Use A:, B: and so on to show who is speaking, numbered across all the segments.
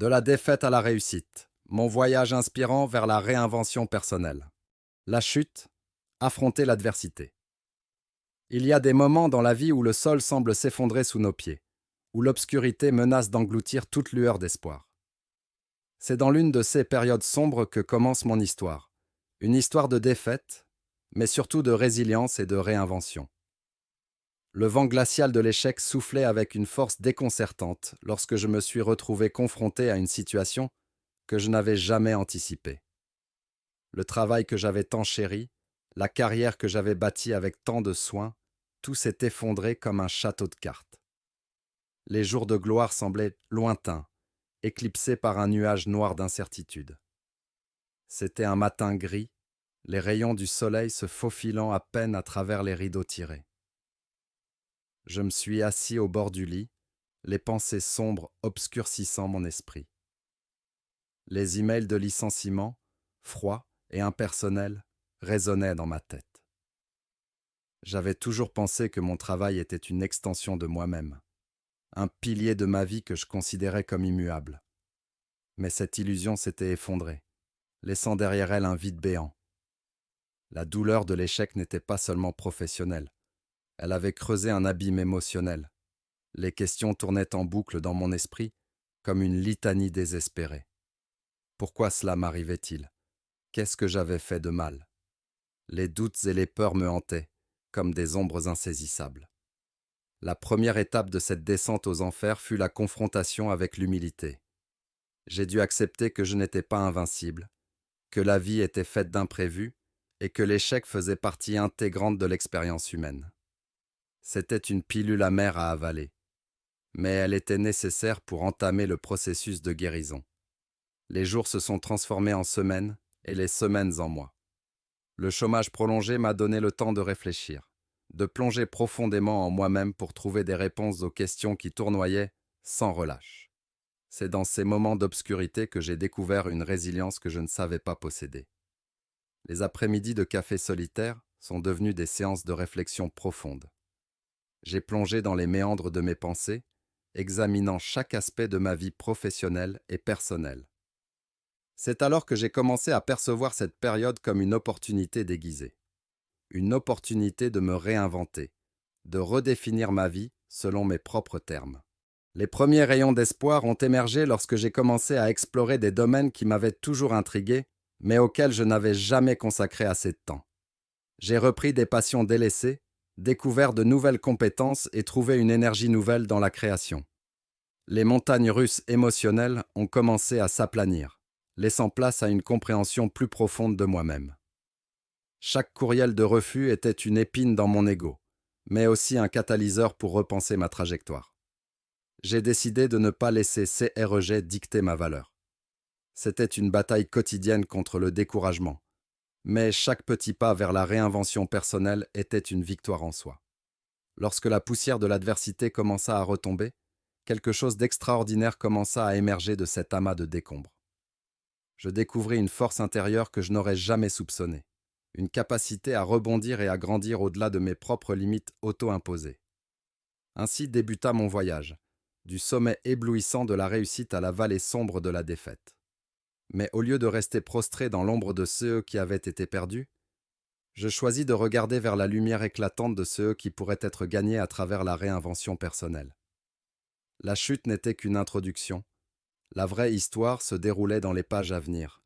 A: De la défaite à la réussite, mon voyage inspirant vers la réinvention personnelle. La chute, affronter l'adversité. Il y a des moments dans la vie où le sol semble s'effondrer sous nos pieds, où l'obscurité menace d'engloutir toute lueur d'espoir. C'est dans l'une de ces périodes sombres que commence mon histoire. Une histoire de défaite, mais surtout de résilience et de réinvention. Le vent glacial de l'échec soufflait avec une force déconcertante lorsque je me suis retrouvé confronté à une situation que je n'avais jamais anticipée. Le travail que j'avais tant chéri, la carrière que j'avais bâtie avec tant de soin, tout s'est effondré comme un château de cartes. Les jours de gloire semblaient lointains, éclipsés par un nuage noir d'incertitude. C'était un matin gris, les rayons du soleil se faufilant à peine à travers les rideaux tirés. Je me suis assis au bord du lit, les pensées sombres obscurcissant mon esprit. Les emails de licenciement, froids et impersonnels, résonnaient dans ma tête. J'avais toujours pensé que mon travail était une extension de moi-même, un pilier de ma vie que je considérais comme immuable. Mais cette illusion s'était effondrée, laissant derrière elle un vide béant. La douleur de l'échec n'était pas seulement professionnelle, elle avait creusé un abîme émotionnel. Les questions tournaient en boucle dans mon esprit, comme une litanie désespérée. Pourquoi cela m'arrivait-il? Qu'est-ce que j'avais fait de mal? Les doutes et les peurs me hantaient, comme des ombres insaisissables. La première étape de cette descente aux enfers fut la confrontation avec l'humilité. J'ai dû accepter que je n'étais pas invincible, que la vie était faite d'imprévus et que l'échec faisait partie intégrante de l'expérience humaine. C'était une pilule amère à avaler, mais elle était nécessaire pour entamer le processus de guérison. Les jours se sont transformés en semaines et les semaines en mois. Le chômage prolongé m'a donné le temps de réfléchir, de plonger profondément en moi-même pour trouver des réponses aux questions qui tournoyaient sans relâche. C'est dans ces moments d'obscurité que j'ai découvert une résilience que je ne savais pas posséder. Les après-midi de café solitaire sont devenus des séances de réflexion profonde. J'ai plongé dans les méandres de mes pensées, examinant chaque aspect de ma vie professionnelle et personnelle. C'est alors que j'ai commencé à percevoir cette période comme une opportunité déguisée. Une opportunité de me réinventer, de redéfinir ma vie selon mes propres termes. Les premiers rayons d'espoir ont émergé lorsque j'ai commencé à explorer des domaines qui m'avaient toujours intrigué, mais auxquels je n'avais jamais consacré assez de temps. J'ai repris des passions délaissées, découvert de nouvelles compétences et trouvé une énergie nouvelle dans la création. Les montagnes russes émotionnelles ont commencé à s'aplanir, laissant place à une compréhension plus profonde de moi-même. Chaque courriel de refus était une épine dans mon ego, mais aussi un catalyseur pour repenser ma trajectoire. J'ai décidé de ne pas laisser CREG dicter ma valeur. C'était une bataille quotidienne contre le découragement, mais chaque petit pas vers la réinvention personnelle était une victoire en soi. Lorsque la poussière de l'adversité commença à retomber, quelque chose d'extraordinaire commença à émerger de cet amas de décombres. Je découvris une force intérieure que je n'aurais jamais soupçonnée, une capacité à rebondir et à grandir au-delà de mes propres limites auto-imposées. Ainsi débuta mon voyage, du sommet éblouissant de la réussite à la vallée sombre de la défaite. Mais au lieu de rester prostré dans l'ombre de ceux qui avaient été perdus, je choisis de regarder vers la lumière éclatante de ceux qui pourraient être gagnés à travers la réinvention personnelle. La chute n'était qu'une introduction. La vraie histoire se déroulait dans les pages à venir,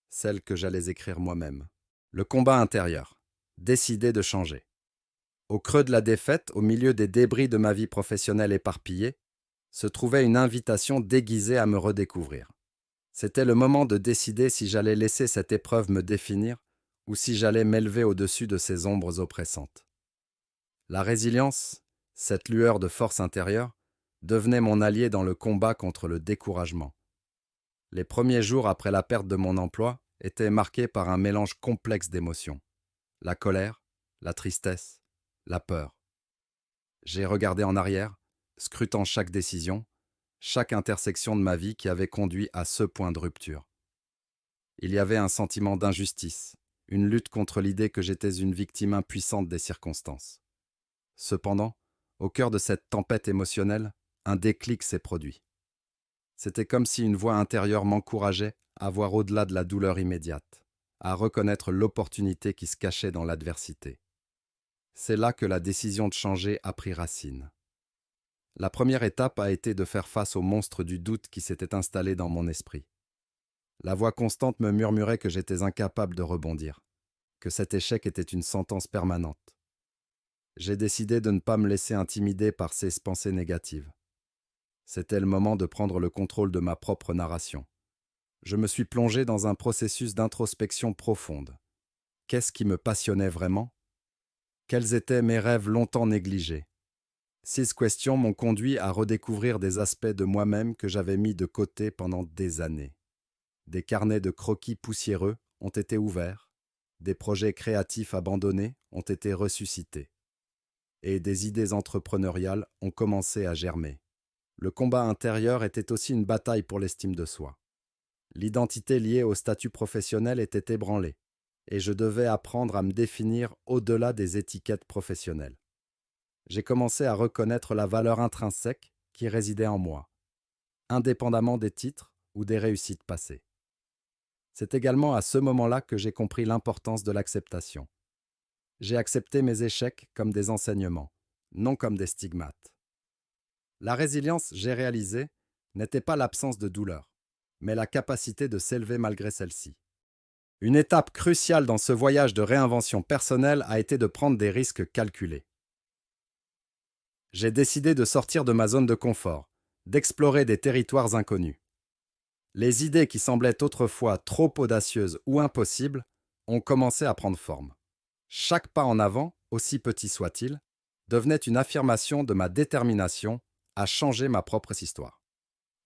A: celles que j'allais écrire moi-même. Le combat intérieur, décider de changer. Au creux de la défaite, au milieu des débris de ma vie professionnelle éparpillée, se trouvait une invitation déguisée à me redécouvrir. C'était le moment de décider si j'allais laisser cette épreuve me définir ou si j'allais m'élever au-dessus de ces ombres oppressantes. La résilience, cette lueur de force intérieure, devenait mon allié dans le combat contre le découragement. Les premiers jours après la perte de mon emploi étaient marqués par un mélange complexe d'émotions. La colère, la tristesse, la peur. J'ai regardé en arrière, scrutant chaque décision, chaque intersection de ma vie qui avait conduit à ce point de rupture. Il y avait un sentiment d'injustice, une lutte contre l'idée que j'étais une victime impuissante des circonstances. Cependant, au cœur de cette tempête émotionnelle, un déclic s'est produit. C'était comme si une voix intérieure m'encourageait à voir au-delà de la douleur immédiate, à reconnaître l'opportunité qui se cachait dans l'adversité. C'est là que la décision de changer a pris racine. La première étape a été de faire face au monstre du doute qui s'était installé dans mon esprit. La voix constante me murmurait que j'étais incapable de rebondir, que cet échec était une sentence permanente. J'ai décidé de ne pas me laisser intimider par ces pensées négatives. C'était le moment de prendre le contrôle de ma propre narration. Je me suis plongé dans un processus d'introspection profonde. Qu'est-ce qui me passionnait vraiment? Quels étaient mes rêves longtemps négligés? 6 questions m'ont conduit à redécouvrir des aspects de moi-même que j'avais mis de côté pendant des années. Des carnets de croquis poussiéreux ont été ouverts, des projets créatifs abandonnés ont été ressuscités, et des idées entrepreneuriales ont commencé à germer. Le combat intérieur était aussi une bataille pour l'estime de soi. L'identité liée au statut professionnel était ébranlée, et je devais apprendre à me définir au-delà des étiquettes professionnelles. J'ai commencé à reconnaître la valeur intrinsèque qui résidait en moi, indépendamment des titres ou des réussites passées. C'est également à ce moment-là que j'ai compris l'importance de l'acceptation. J'ai accepté mes échecs comme des enseignements, non comme des stigmates. La résilience, j'ai réalisé, n'était pas l'absence de douleur, mais la capacité de s'élever malgré celle-ci. Une étape cruciale dans ce voyage de réinvention personnelle a été de prendre des risques calculés. J'ai décidé de sortir de ma zone de confort, d'explorer des territoires inconnus. Les idées qui semblaient autrefois trop audacieuses ou impossibles ont commencé à prendre forme. Chaque pas en avant, aussi petit soit-il, devenait une affirmation de ma détermination à changer ma propre histoire.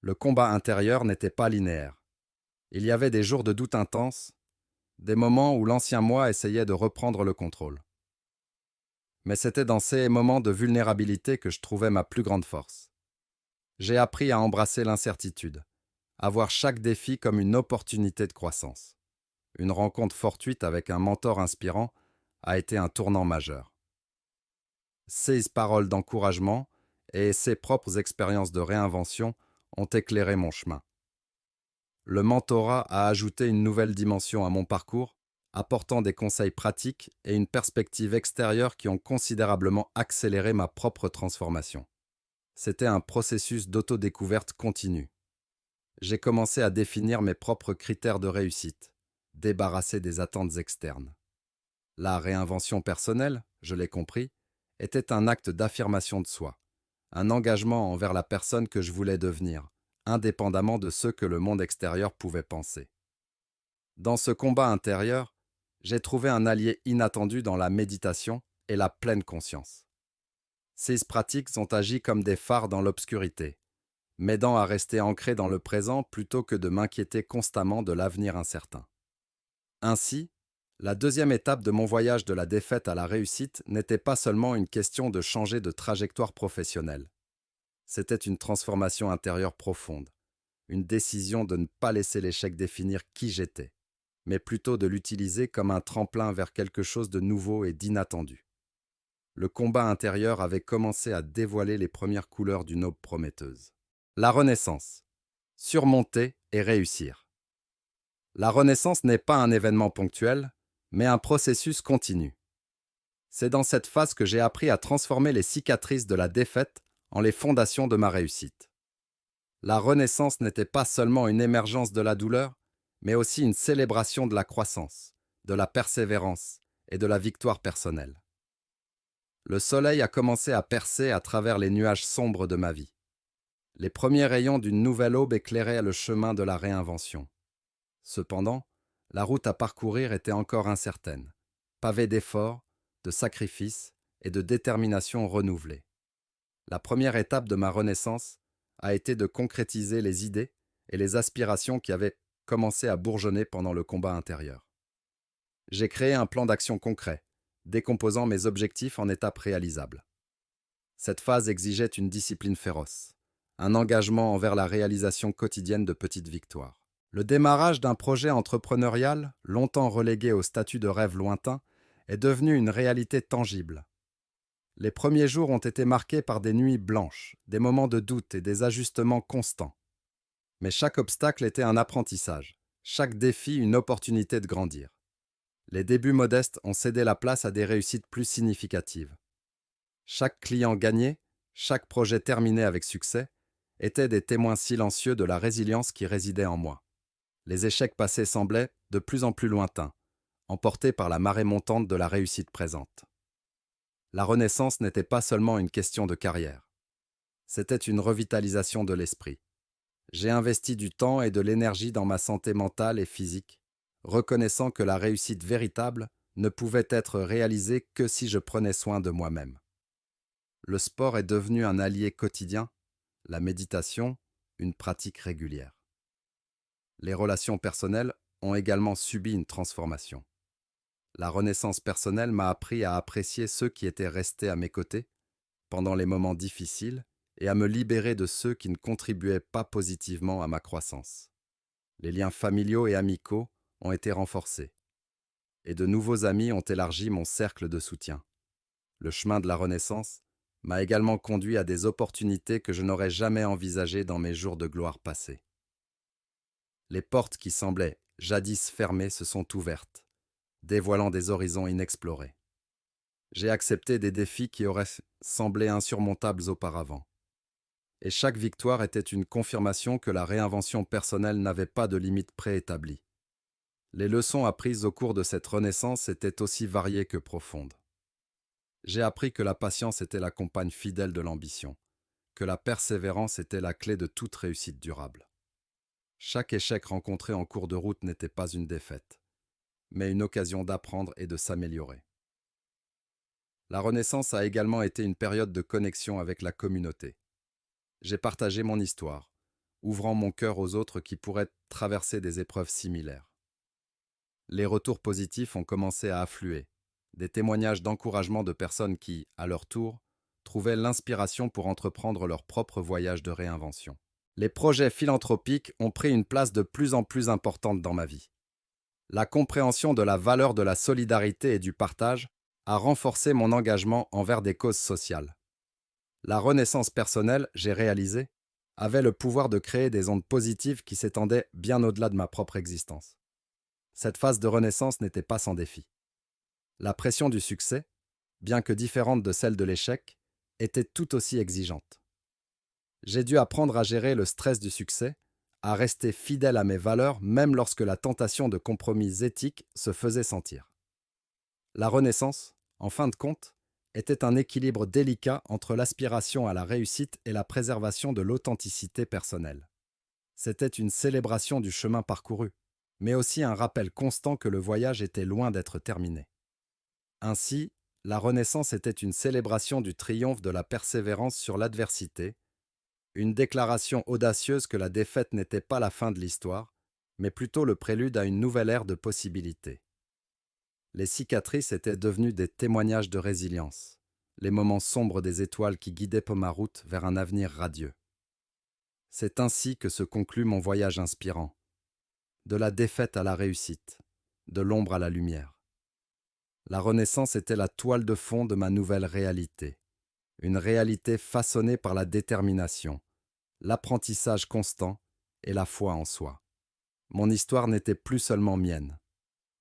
A: Le combat intérieur n'était pas linéaire. Il y avait des jours de doute intense, des moments où l'ancien moi essayait de reprendre le contrôle. Mais c'était dans ces moments de vulnérabilité que je trouvais ma plus grande force. J'ai appris à embrasser l'incertitude, à voir chaque défi comme une opportunité de croissance. Une rencontre fortuite avec un mentor inspirant a été un tournant majeur. Ses paroles d'encouragement et ses propres expériences de réinvention ont éclairé mon chemin. Le mentorat a ajouté une nouvelle dimension à mon parcours, apportant des conseils pratiques et une perspective extérieure qui ont considérablement accéléré ma propre transformation. C'était un processus d'autodécouverte continue. J'ai commencé à définir mes propres critères de réussite, débarrasser des attentes externes. La réinvention personnelle, je l'ai compris, était un acte d'affirmation de soi, un engagement envers la personne que je voulais devenir, indépendamment de ce que le monde extérieur pouvait penser. Dans ce combat intérieur, j'ai trouvé un allié inattendu dans la méditation et la pleine conscience. Ces pratiques ont agi comme des phares dans l'obscurité, m'aidant à rester ancré dans le présent plutôt que de m'inquiéter constamment de l'avenir incertain. Ainsi, la deuxième étape de mon voyage de la défaite à la réussite n'était pas seulement une question de changer de trajectoire professionnelle. C'était une transformation intérieure profonde, une décision de ne pas laisser l'échec définir qui j'étais, mais plutôt de l'utiliser comme un tremplin vers quelque chose de nouveau et d'inattendu. Le combat intérieur avait commencé à dévoiler les premières couleurs d'une aube prometteuse. La renaissance. Surmonter et réussir. La renaissance n'est pas un événement ponctuel, mais un processus continu. C'est dans cette phase que j'ai appris à transformer les cicatrices de la défaite en les fondations de ma réussite. La renaissance n'était pas seulement une émergence de la douleur, mais aussi une célébration de la croissance, de la persévérance et de la victoire personnelle. Le soleil a commencé à percer à travers les nuages sombres de ma vie. Les premiers rayons d'une nouvelle aube éclairaient le chemin de la réinvention. Cependant, la route à parcourir était encore incertaine, pavée d'efforts, de sacrifices et de détermination renouvelée. La première étape de ma renaissance a été de concrétiser les idées et les aspirations qui avaient commencé à bourgeonner pendant le combat intérieur. J'ai créé un plan d'action concret, décomposant mes objectifs en étapes réalisables. Cette phase exigeait une discipline féroce, un engagement envers la réalisation quotidienne de petites victoires. Le démarrage d'un projet entrepreneurial, longtemps relégué au statut de rêve lointain, est devenu une réalité tangible. Les premiers jours ont été marqués par des nuits blanches, des moments de doute et des ajustements constants. Mais chaque obstacle était un apprentissage, chaque défi une opportunité de grandir. Les débuts modestes ont cédé la place à des réussites plus significatives. Chaque client gagné, chaque projet terminé avec succès, étaient des témoins silencieux de la résilience qui résidait en moi. Les échecs passés semblaient de plus en plus lointains, emportés par la marée montante de la réussite présente. La renaissance n'était pas seulement une question de carrière. C'était une revitalisation de l'esprit. J'ai investi du temps et de l'énergie dans ma santé mentale et physique, reconnaissant que la réussite véritable ne pouvait être réalisée que si je prenais soin de moi-même. Le sport est devenu un allié quotidien, la méditation, une pratique régulière. Les relations personnelles ont également subi une transformation. La renaissance personnelle m'a appris à apprécier ceux qui étaient restés à mes côtés pendant les moments difficiles et à me libérer de ceux qui ne contribuaient pas positivement à ma croissance. Les liens familiaux et amicaux ont été renforcés, et de nouveaux amis ont élargi mon cercle de soutien. Le chemin de la renaissance m'a également conduit à des opportunités que je n'aurais jamais envisagées dans mes jours de gloire passés. Les portes qui semblaient jadis fermées se sont ouvertes, dévoilant des horizons inexplorés. J'ai accepté des défis qui auraient semblé insurmontables auparavant. Et chaque victoire était une confirmation que la réinvention personnelle n'avait pas de limite préétablie. Les leçons apprises au cours de cette renaissance étaient aussi variées que profondes. J'ai appris que la patience était la compagne fidèle de l'ambition, que la persévérance était la clé de toute réussite durable. Chaque échec rencontré en cours de route n'était pas une défaite, mais une occasion d'apprendre et de s'améliorer. La renaissance a également été une période de connexion avec la communauté. J'ai partagé mon histoire, ouvrant mon cœur aux autres qui pourraient traverser des épreuves similaires. Les retours positifs ont commencé à affluer, des témoignages d'encouragement de personnes qui, à leur tour, trouvaient l'inspiration pour entreprendre leur propre voyage de réinvention. Les projets philanthropiques ont pris une place de plus en plus importante dans ma vie. La compréhension de la valeur de la solidarité et du partage a renforcé mon engagement envers des causes sociales. La renaissance personnelle, j'ai réalisé, avait le pouvoir de créer des ondes positives qui s'étendaient bien au-delà de ma propre existence. Cette phase de renaissance n'était pas sans défi. La pression du succès, bien que différente de celle de l'échec, était tout aussi exigeante. J'ai dû apprendre à gérer le stress du succès, à rester fidèle à mes valeurs même lorsque la tentation de compromis éthiques se faisait sentir. La renaissance, en fin de compte, était un équilibre délicat entre l'aspiration à la réussite et la préservation de l'authenticité personnelle. C'était une célébration du chemin parcouru, mais aussi un rappel constant que le voyage était loin d'être terminé. Ainsi, la Renaissance était une célébration du triomphe de la persévérance sur l'adversité, une déclaration audacieuse que la défaite n'était pas la fin de l'histoire, mais plutôt le prélude à une nouvelle ère de possibilités. Les cicatrices étaient devenues des témoignages de résilience, les moments sombres des étoiles qui guidaient ma route vers un avenir radieux. C'est ainsi que se conclut mon voyage inspirant, de la défaite à la réussite, de l'ombre à la lumière. La Renaissance était la toile de fond de ma nouvelle réalité, une réalité façonnée par la détermination, l'apprentissage constant et la foi en soi. Mon histoire n'était plus seulement mienne.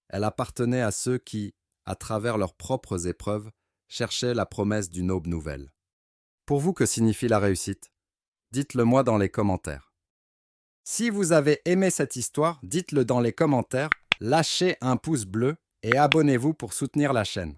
A: Elle appartenait à ceux qui, à travers leurs propres épreuves, cherchaient la promesse d'une aube nouvelle. Pour vous, que signifie la réussite? Dites-le moi dans les commentaires. Si vous avez aimé cette histoire, dites-le dans les commentaires, lâchez un pouce bleu et abonnez-vous pour soutenir la chaîne.